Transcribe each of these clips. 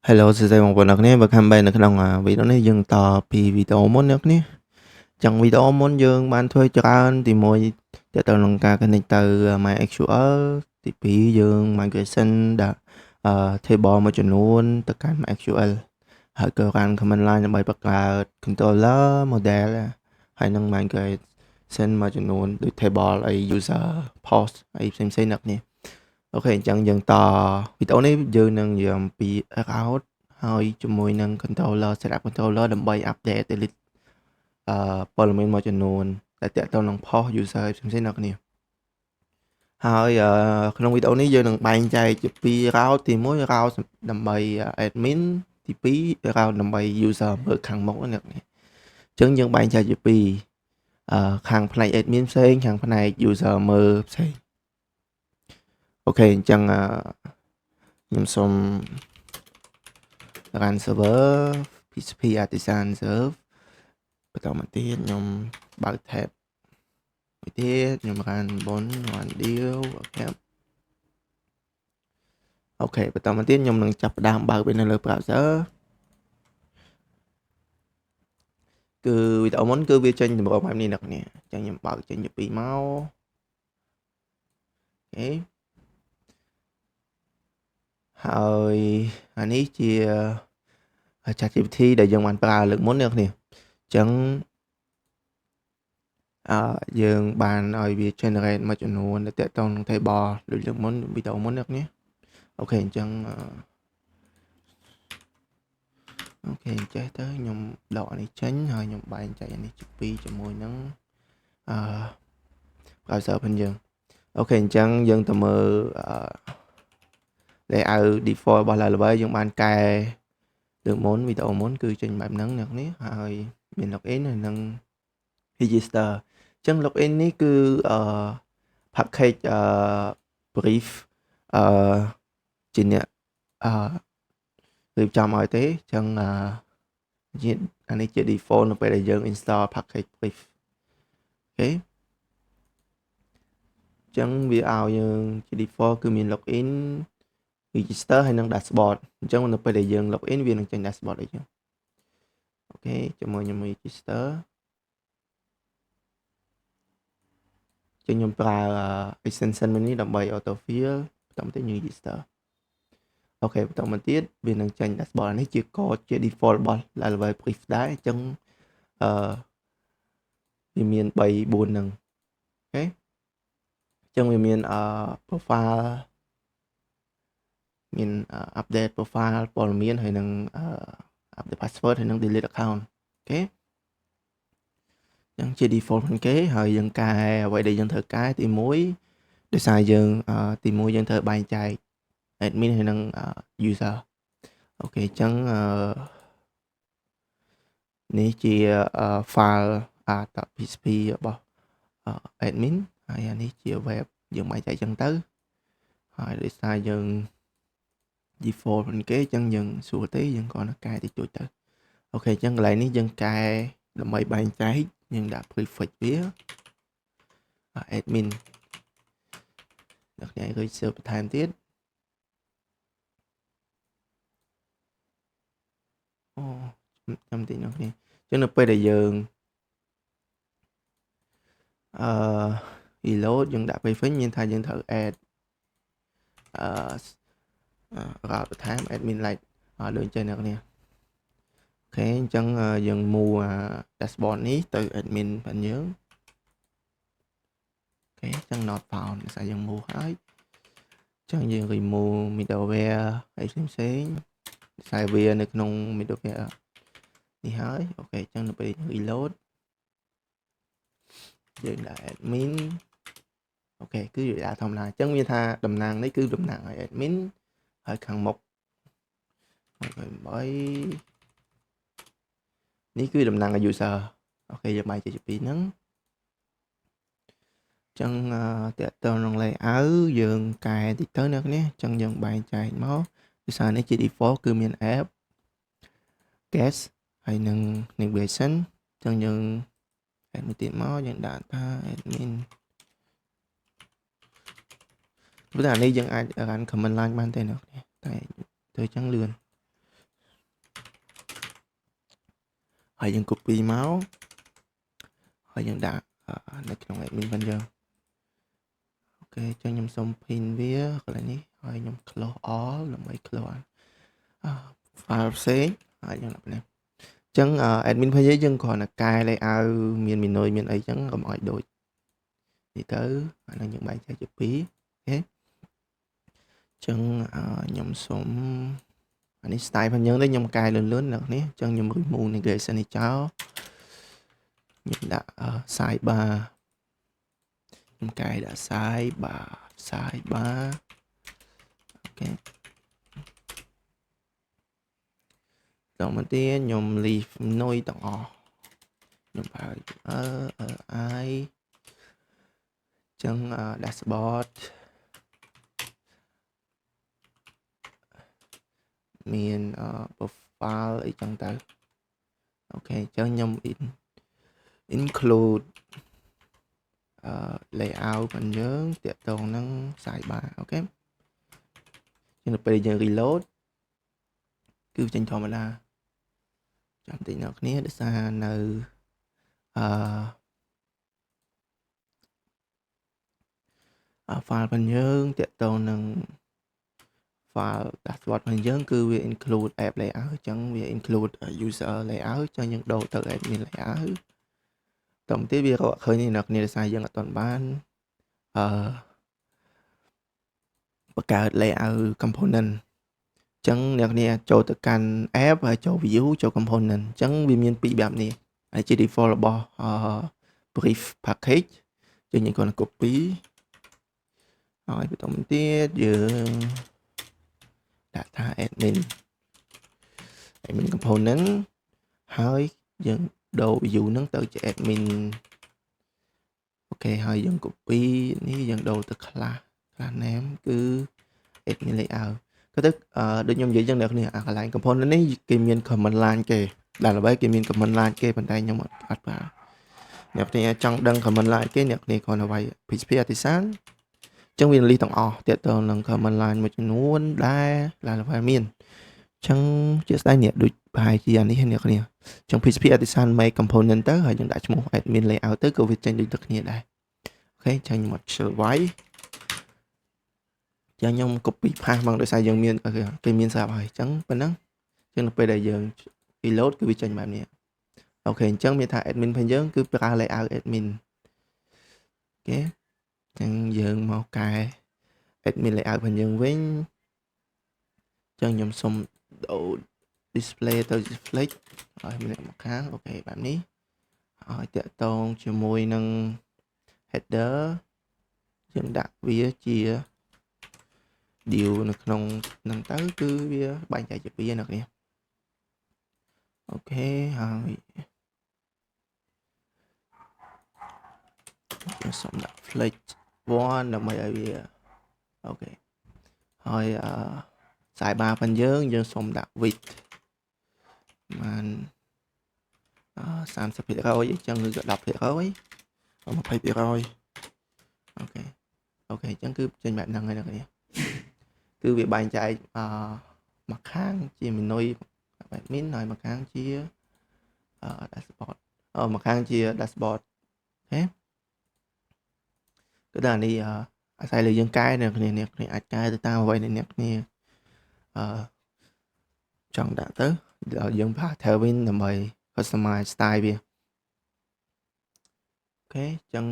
Hello សួស្តីបងប្អូនអ្នកគ្នាបើខាំបីនៅក្នុងវីដេអូនេះយើងតពីវីដេអូមុនអ្នកគ្នាចឹងវីដេអូមុនយើងបានធ្វើច្រើនទី1តទៅនឹងការ connect ទៅ MySQL ទី2យើង migration ដាក់table មួយចំនួនទៅកាន់ MySQL ហើយក៏ run command line ដើម្បីបង្កើត controller model ហើយនឹង migration មួយចំនួនដូច table អី user post អីផ្សេងៗអ្នកគ្នាអូខេអញ្ចឹងយើងតវីដេអូនេះយើងនឹងនិយាយអំពី route ហើយជាមួយនឹង controller setup controller ដើម្បី update delete ព័ត៌មានមួយចំនួនដែលទាក់ទងនឹង post user ផ្សេងៗអ្នកគ្នាហើយក្នុងវីដេអូនេះយើងនឹងបែងចែកជា2 route ទី1 route ដើម្បី admin ទី2 route ដើម្បី user មើលខាងមុខអ្នកគ្នាអញ្ចឹងយើងបែងចែកជា2ខាងផ្នែក admin ផ្សេងខាងផ្នែក user មើលផ្សេងអូខេអញ្ចឹងខ្ញុំសូម run server PHP artisan serve បន្តមកទៀតខ្ញុំបើក tab មួយទៀតខ្ញុំ run deal អូខេបន្តមកទៀតខ្ញុំនឹងចាប់ផ្ដើមបើកវានៅលើ browser គឺវីដេអូមុនគឺវាចេញតម្រូវបែបនេះអ្នកនាងអញ្ចឹងខ្ញុំបើកចេញពី2មកអូខេហើយអានេះជា ChatGPT ដែលយើងបានប្រើលើកមុនអ្នកនាងអញ្ចឹងយើងបានឲ្យវា generate មួយចំនួនដែលទាក់ទងនឹង table ដូចលើកមុនវីដេអូមុនអ្នកនាងអូខេអញ្ចឹងអូខេចេះទៅខ្ញុំដកអានេះចេញហើយខ្ញុំបែងចែកអានេះជា2ជាមួយនឹងbrowser ផងយើងអូខេអញ្ចឹងយើងទៅមើលlayout default របស់ Laravel យើងបានកែលើមុនវីដេអូមុនគឺចេញបែបហ្នឹងអ្នកនេះហើយមាន login ហើយនឹង register អញ្ចឹង login នេះគឺpackage brief ជាអ្នករៀបចំឲ្យទេអញ្ចឹងអានេះជា default នៅពេលដែលយើង install package brief អូខេអញ្ចឹងវាឲ្យយើងជា default គឺមាន login register ហើយនឹង dashboard អញ្ចឹងនៅពេលដែលយើង login វានឹងចេញ dashboard អីចឹងអូខេជាមួយខ្ញុំ register ចឹងខ្ញុំប្រើ extension មួយនេះដើម្បី autofill បន្តមកទៀត register អូខេបន្តមកទៀតវានឹងចេញ dashboard នេះជា code ជា default របស់ Laravel brief ដែរអញ្ចឹងវាមាន3 4ហ្នឹងអូខេអញ្ចឹងវាមានprofile មាន update profile ព័ត៌មានហើយនឹង update password ហើយនឹង delete account អូខេអញ្ចឹងជា default ហ្នឹងគេហើយយើងកែអ្វីដែលយើងត្រូវកែទី1ដោយសារយើងទី1យើងត្រូវបែងចែក admin ហើយនឹង user អូខេអញ្ចឹងនេះជា file .php របស់ admin ហើយអានេះជា web យើងបែងចែកអញ្ចឹងទៅហើយដោយសារយើង default ហ្នឹងគេអញ្ចឹងយើងស្រួលទេយើងគ្រាន់តែកែតិចតួចទៅអូខេអញ្ចឹងកន្លែងនេះយើងកែដើម្បីបែងចែកយើងដាក់ prefix វា admin អ្នកនេះគឺ serve បន្ថែមទៀតអូចាំតិចនោះនេះអញ្ចឹងនៅពេលដែលយើងreload យើងដាក់ prefix មានថាយើងត្រូវ add route បន្ថែម admin like ដូចចេះអ្នកនេះអូខេអញ្ចឹងយើង move dashboard នេះទៅ admin របស់យើងអូខេអញ្ចឹង not found ដោយសារយើង move ហើយអញ្ចឹងយើង remove middleware អីផ្សេងដោយសារវានៅក្នុង middleware នេះហើយអូខេអញ្ចឹងនៅពេល reload យើងដាក់ admin អូខេគឺវាដាក់ធម្មតាអញ្ចឹងមានថាតំណាងនេះគឺតំណាងឲ្យ admin ហើយខាងមុខ8នេះគឺតំណាងឲ្យ user អូខេយើងបែងចែកជា2ហ្នឹងអញ្ចឹងតើតើក្នុង layout យើងកែតិចទៅអ្នកនេះអញ្ចឹងយើងបែងចែកមកដោយសារនេះជា default គឺមាន app guest ហើយនឹង navigation អញ្ចឹងយើង add មួយទៀតមកយើងដាក់ថា admin ព្រោះតែអានេះយើងអាច run command line បានទេអ្នកនេះតែធ្វើអញ្ចឹងលឿន ហើយយើង copy មកហើយយើងដាក់នៅក្នុង admin វិញយើងអូខេចឹងខ្ញុំសុំ pin វាកន្លែងនេះហើយខ្ញុំ close all ដើម្បី close file ផ្សេងហើយយើងដាក់នេះចឹង admin page យើងគ្រាន់តែកែ layout មាន menu មានអីចឹងកុំឲ្យដូចនេះទៅអានឹងយើងបែងចែកជា2អូខេចឹងខ្ញុំសុំអានេះ style ផងយើងទេខ្ញុំកែលឿនៗអ្នកនេះចឹងខ្ញុំ remove navigation នេះចោលខ្ញុំដាក់ sidebar ខ្ញុំកែដាក់ sidebar អូខេតមកទៀតខ្ញុំ leave noise ទាំងអស់ខ្ញុំបើកI ចឹង dashboard មាន profile អីចឹងទៅអូខេចឹងខ្ញុំ include layout របស់យើងតាក់ទងនឹង sidebar អូខេចឹងនៅពេលយើង reload គឺចេញធម្មតាចាំតិចអ្នកគ្នាដោយសារនៅfile របស់យើងតាក់ទងនឹង file dashboard របស់យើងគឺវា include app layout អញ្ចឹងវា include user layout អញ្ចឹងយើងដូរទៅ admin layout តោះទៀតវារកឃើញនេះអ្នកគ្នាដោយសារយើងអត់ទាន់បានបង្កើត layout component អញ្ចឹងអ្នកគ្នាចូលទៅកាន់ app ហើយចូល view ចូល component អញ្ចឹងវាមានពីរបែបនេះហើយជា default របស់ brief package យើងគ្រាន់តែ copy ហើយបន្តទៀតយើងដាក់ថា admin component ហើយយើងដូរ view ហ្នឹងទៅជា admin អូខេហើយយើង copy នេះយើងដូរទៅ class name គឺ admin layout ក៏ទៅដូចខ្ញុំនិយាយចឹងអ្នកគ្នាកន្លែង component នេះគេមាន command line គេដែលល្បីគេមាន command line គេប៉ុន្តែខ្ញុំអត់ប្រើអ្នកគ្នាចង់ដឹង command line គេអ្នកគ្នាគ្រាន់តែវាយ PHP artisan ចឹងវា list ទាំងអស់ទាក់ទងនឹង command line មួយចំនួនដែលល្បីមានចឹងជាស្ដែងនេះដូចប្រហែលជាអានេះអ្នកគ្នាចឹង PHP artisan make component ទៅហើយយើងដាក់ឈ្មោះ admin layout ទៅក៏វាចេញដូចគ្នាដែរអូខេចាញ់មក shell វាយចឹងខ្ញុំ copy paste មកដោយសារយើងមានគេមានស្រាប់ហើយចឹងប៉ុណ្ណឹងចឹងនៅពេលដែលយើង reload គឺវាចេញបែបនេះអូខេអញ្ចឹងមានថា admin របស់យើងគឺប្រើ layout admin អូខេចឹងយើងមកកែ admin layout របស់យើងវិញចឹងខ្ញុំសុំដូរ display ទៅ display ហើយមានមកខាងអូខេបែបនេះហើយតាក់ទងជាមួយនឹង header យើងដាក់វាជា div នៅក្នុងហ្នឹងទៅគឺវាបែងចែកជាពីរអ្នកនេះអូខេហើយខ្ញុំសុំដាក់ flex 1ដើម្បីឲ្យវាអូខេហើយsidebar របស់យើងសុំដាក់ width បាន30% អញ្ចឹងគឺ10% 20% អូខេអញ្ចឹងគឺចេញបែបហ្នឹងហើយអ្នកនេះគឺវាបែងចែកមកខាងជា menu admin ហើយមកខាងជាdashboard មកខាងជា dashboard អូខេគឺដល់នេះអាស្រ័យលើយើងកែអ្នកគ្នាអាចកែទៅតាមអ្វីដែលអ្នកគ្នាចង់ដាក់ទៅដល់យើងប្រើ Tailwind ដើម្បី customize style វាអូខេអញ្ចឹង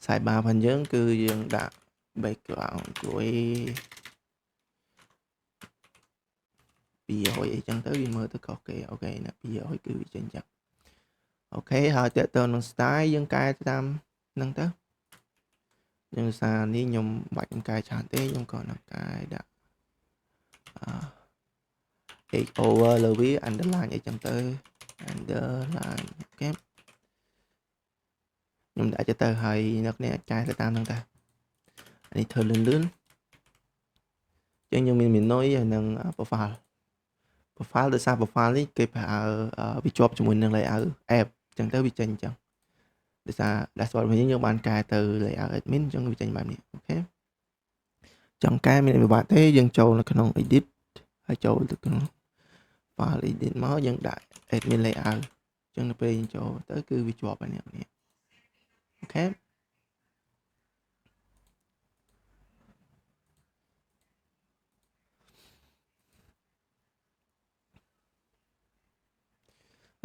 sidebar របស់យើងគឺយើងដាក់ background ជួយ200អីចឹងទៅវាមើលទៅខុសគេអូខេណា200គឺវាចេញចឹងអូខេហើយតើតើនឹង style យើងកែតាមហ្នឹងទៅយើងសារនេះខ្ញុំបាច់កែច្រើនទេខ្ញុំគ្រាន់តែកែដាក់H over លើវា underline អីចឹងទៅ underline អូខេខ្ញុំដាក់ទៅហើយអ្នកនេះអាចកែទៅតាមហ្នឹងទៅនេះធ្វើលឿនចឹងយើងមាន menu ហើយនឹង profile ដោយសារ profile នេះគេប្រើវាជាប់ជាមួយនឹង layout app ចឹងទៅវាចេញចឹងដោយសារ dashboard របស់យើងបានកែទៅ layout admin ចឹងវាចេញបែបនេះអូខេចង់កែមានវិបត្តិទេយើងចូលនៅក្នុង edit ហើយចូលទៅក្នុង file edit មកយើងដាក់ admin layout ចឹងទៅពេលយើងចូលទៅគឺវាជាប់ហើយនេះអូខេ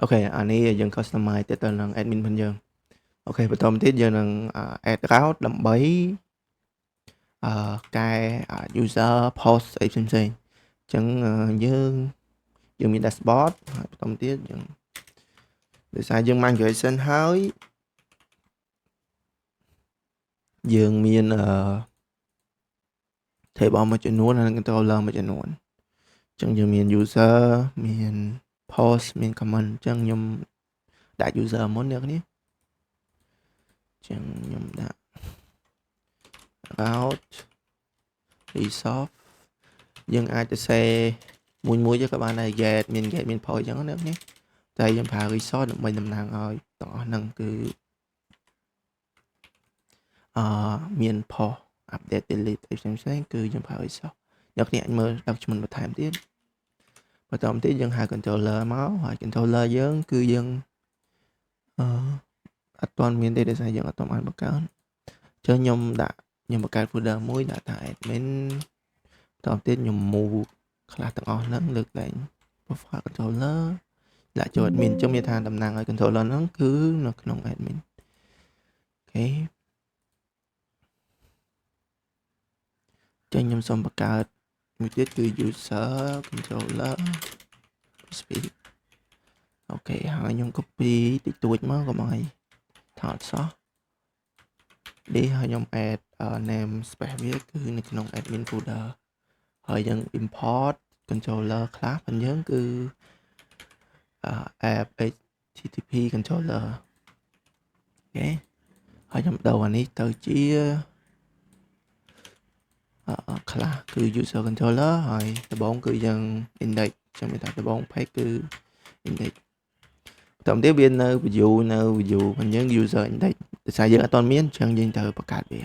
អូខេអានេះយើង customize ទៅនឹង admin ផងយើងអូខេបន្តទៀតយើងនឹង add route ដើម្បីកែ user post អីផ្សេងៗអញ្ចឹងយើងមាន dashboard ហើយបន្តទៀតយើងដោយសារយើង migration ហើយយើងមាន table មួយចំនួនហើយ controller មួយចំនួនអញ្ចឹងយើងមាន user មាន post មាន comment អញ្ចឹងខ្ញុំដាក់ user មុនអ្នកនេះអញ្ចឹងខ្ញុំដាក់ route resource យើងអាចទៅសេមួយទៅក៏បានដែរ get មាន point អញ្ចឹងណានេះតែយើងប្រើ resource ដើម្បីតំណាងឲ្យទាំងអស់ហ្នឹងគឺមាន post update delete អីផ្សេងៗគឺយើងប្រើ resource អ្នកនេះអាចមើលដាក់ឈ្មោះបន្ថែមទៀតបន្តទៀតយើងហៅ controller មកហើយ controller យើងគឺយើងអត់ទាន់មានទេដោយសារយើងអត់ទាន់បានបង្កើតអញ្ចឹងខ្ញុំបង្កើត folder មួយដាក់ថា admin បន្តទៀតខ្ញុំ move ខ្លះទាំងអស់ហ្នឹងលើកលែង profile controller ដាក់ចូល admin អញ្ចឹងមានថាតំណាងឲ្យ controller ហ្នឹងគឺនៅក្នុង admin អូខេចឹងខ្ញុំសូមបង្កើតមួយទៀតគឺ user controller speed អូខេហើយខ្ញុំ copy តិចតួចមកកុំឲ្យថតសោះនេះហើយខ្ញុំ add name space វាគឺនៅក្នុង admin folder ហើយយើង import controller class របស់យើងគឺ app http controller អូខេហើយខ្ញុំដូរអានេះទៅជាclass គឺ user controller ហើយដំបូងគឺយើង index ចាំមើលថាដំបូង page គឺ index តាមទៀតវានៅ view របស់យើង user index ដោយសារយើងអត់ទាន់មានអញ្ចឹងយើងត្រូវបង្កើតវា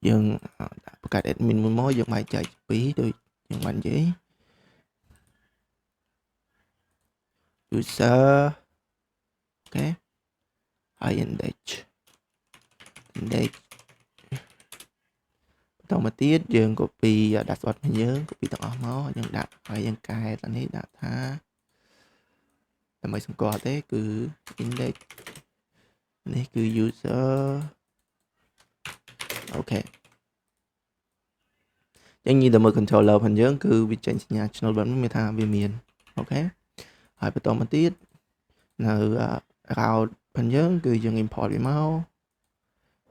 យើងបង្កើត admin មួយមកយើងបែងចែកពីរដូចយើងបាននិយាយ user អូខេហើយ index បន្តមកទៀតយើង copy dashboard របស់យើង copy ទាំងអស់មកយើងដាក់ហើយយើងកែទៅនេះដាក់ថាដើម្បីសម្គាល់ទេគឺ index នេះគឺ user អូខេចឹងញីទៅមើល controller របស់យើងគឺវាចេញសញ្ញាឆ្នូតបែបនេះមានថាវាមានអូខេហើយបន្តមកទៀតនៅ route របស់យើងគឺយើង import វាមក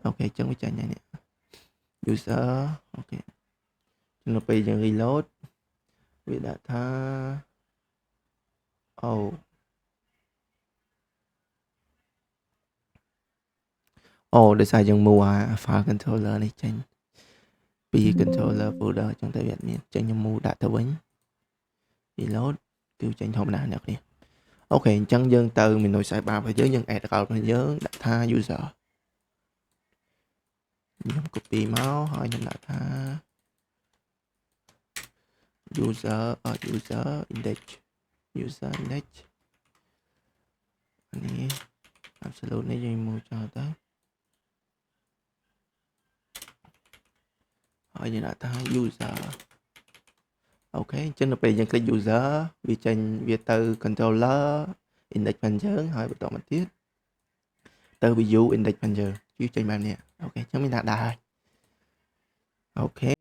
អូខេចឹងវាចេញហើយនេះ user អូខេនៅពេលយើង reload វាដាក់ថាដោយសារយើង move file controller នេះចេញពី controller folder ចឹងទៅវាអត់មានចឹងខ្ញុំ move ដាក់ទៅវិញ reload គឺចេញធម្មតាអ្នកនេះអូខេអញ្ចឹងយើងទៅ menu sidebar របស់យើង add route របស់យើងដាក់ថា user ខ្ញុំ copy មកហើយខ្ញុំដាក់ថា user index នេះ absolute នេះយើង move ចោលទៅហើយយើងដាក់ថា user អូខេអញ្ចឹងនៅពេលយើង click user វាចេញវាទៅ controller index របស់យើងហើយបន្តមកទៀតទៅ view index របស់យើងគឺចេញបែបនេះអូខេអញ្ចឹងមានថាដែរហើយអូខេ